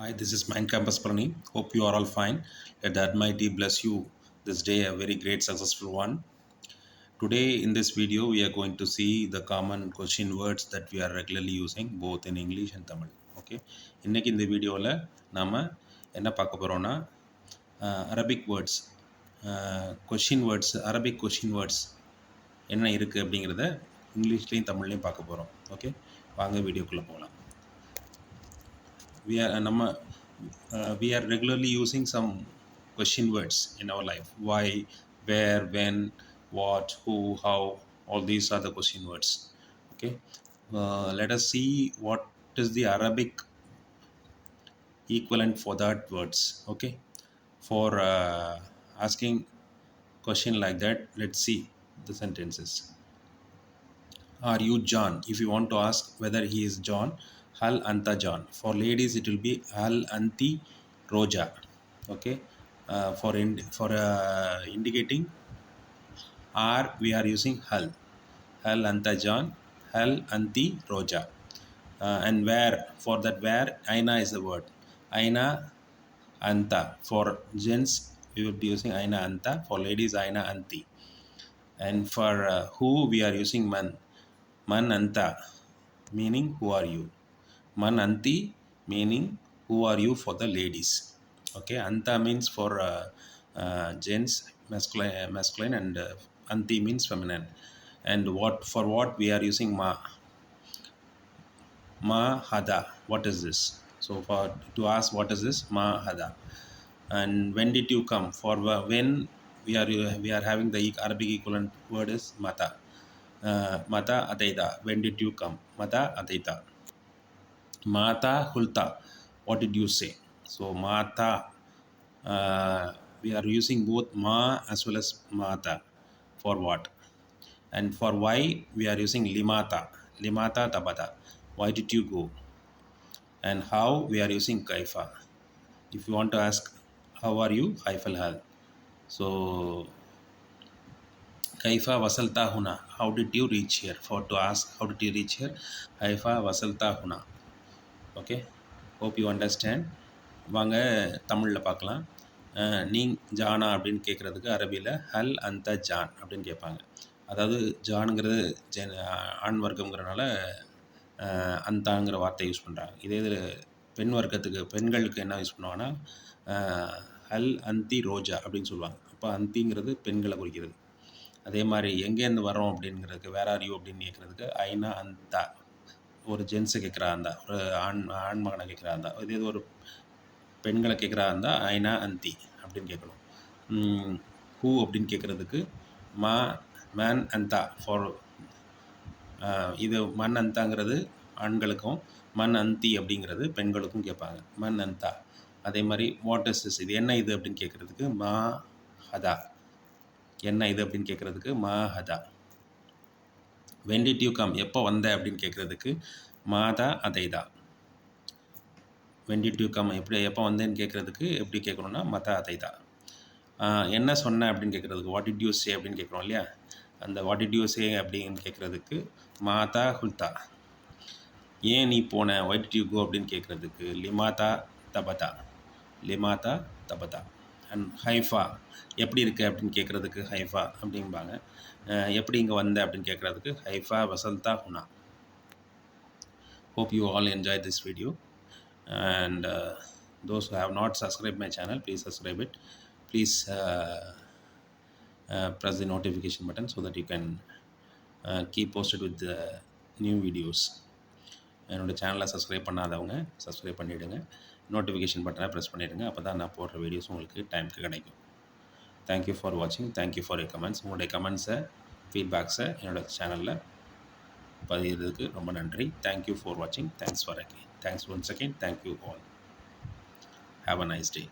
Hi, this is Mind Campus Prani. Hope you are all fine. Let the Almighty bless you this day, a very great, successful one. Today, in this video, we are going to see the common question words that we are regularly using both in English and Tamil. Okay. இன்னைக்கு இந்த வீடியோவில் நாம் என்ன பார்க்க போகிறோன்னா Arabic words question words Arabic question words என்ன இருக்குது அப்படிங்கிறத இங்கிலீஷ்லேயும் தமிழ்லையும் பார்க்க போகிறோம். ஓகே, வாங்க வீடியோக்குள்ளே போகலாம். We are regularly using some question words in our life. Why, where, when, what, who, how, all these are the question words. Okay, let us see what is the Arabic equivalent for that words. Okay, for asking question like that, let's see the sentences. Are you John? If you want to ask whether he is John, Hal Anta John. For ladies, it will be Hal Anti Roja. Okay. For indicating R, we are using Hal. Hal Anta John, Hal Anti Roja. And where, for that where, Aina is the word. Aina Anta. For gents, we will be using Aina Anta. For ladies, Aina Anti. And for who, we are using Man. Man Anta, meaning who are you. Man Anti, meaning who are you for the ladies. Okay, Anta means for gents, masculine, and Anti means feminine. And for what we are using Ma. Ma Hada. What is this? So to ask what is this, Ma Hada. And when did you come? For when we are having the Arabic equivalent word is Mata. Mata Ataita. When did you come? Mata Ataita. Mata Hulta. What did you say? So Mata, we are using both Ma as well as Mata. For what? And for why, we are using Limata. Limata Tabata. Why did you go? And how, we are using Kaifa. If you want to ask how are you, Haifal Hal. So Kaifa Wasalta Huna. How did you reach here? For to ask how did you reach here, Haifa Wasalta Huna. Okay, hope you understand. வாங்க தமிழில் பார்க்கலாம். நீ ஜானா அப்படின்னு கேட்குறதுக்கு அரபியில் ஹல் அந்த John அப்படின்னு கேட்பாங்க. அதாவது ஜானுங்கிறது ஆண் வர்க்கங்கிறனால அந்தாங்கிற வார்த்தை யூஸ் பண்ணுறாங்க. இதே இது பெண் வர்க்கத்துக்கு, பெண்களுக்கு என்ன யூஸ் பண்ணுவாங்கன்னா ஹல் அந்தி ரோஜா அப்படின்னு சொல்லுவாங்க. அப்போ அந்திங்கிறது பெண்களை குறிக்கிறது. அதே மாதிரி எங்கேருந்து வரோம் அப்படிங்கிறதுக்கு வேர் ஆர் யூ அப்படின்னு கேட்குறதுக்கு ஐனா அந்தா, ஒரு ஜென்ஸை கேட்குறா இருந்தா, ஒரு ஆண் மகனை கேட்குறா இருந்தா, இதே ஒரு பெண்களை கேட்குறா இருந்தால் ஐனா அந்தி அப்படின்னு கேட்கணும். ஹூ அப்படின்னு கேட்குறதுக்கு மேன் அந்தா. ஃபார் இது மண் அந்தாங்கிறது ஆண்களுக்கும், மண் அந்தி அப்படிங்கிறது பெண்களுக்கும் கேட்பாங்க. மண் அந்தா. அதே மாதிரி வாட் இஸ் திஸ், இது என்ன இது அப்படின்னு கேட்குறதுக்கு மா ஹதா. என்ன இது அப்படின்னு கேட்குறதுக்கு மா ஹதா. வென் டிட் யூ கம், எப்போ வந்த அப்படின்னு கேட்குறதுக்கு மாதா அதைதா. வென் டிட் யூ கம், எப்போ வந்தேன்னு கேட்குறதுக்கு எப்படி கேட்கணுன்னா மதா அதைதா. என்ன சொன்ன அப்படின்னு கேட்குறதுக்கு வாட் டிட் யூ சே அப்படின்னு கேட்குறோம் இல்லையா, அந்த வாட் டிட் யூ சே அப்படின்னு கேட்குறதுக்கு மாதா ஹுல்தா. ஏன் நீ போன, வை டிட் யூ கோ அப்படின்னு கேட்குறதுக்கு லிமாதா தபதா. லிமாதா தபதா. அண்ட் ஹைஃபா, எப்படி இருக்கு அப்படின்னு கேட்குறதுக்கு ஹைஃபா அப்படிம்பாங்க. எப்படி இங்கே வந்த அப்படின்னு கேட்குறதுக்கு ஹைஃபா வசல்தா ஹுனா. Hope you all enjoyed this video, and those who have not subscribed my channel, please subscribe it. Please press the notification button so that you can keep posted with the new videos. என்னோடய சேனலை subscribe பண்ணாதவங்க subscribe பண்ணிவிடுங்க, notification பட்டனை press பண்ணிவிடுங்க. அப்போ தான் நான் போடுற வீடியோஸ் உங்களுக்கு டைமுக்கு கிடைக்கும். தேங்க்யூ ஃபார் வாட்சிங். Thank you for your comments. உங்களுடைய கமெண்ட்ஸை, ஃபீட்பேக்ஸை என்னோடய சேனலில் பதிகிறதுக்கு ரொம்ப நன்றி. தேங்க்யூ ஃபார் வாட்சிங். Thanks once again. Thank you all. Have a nice day.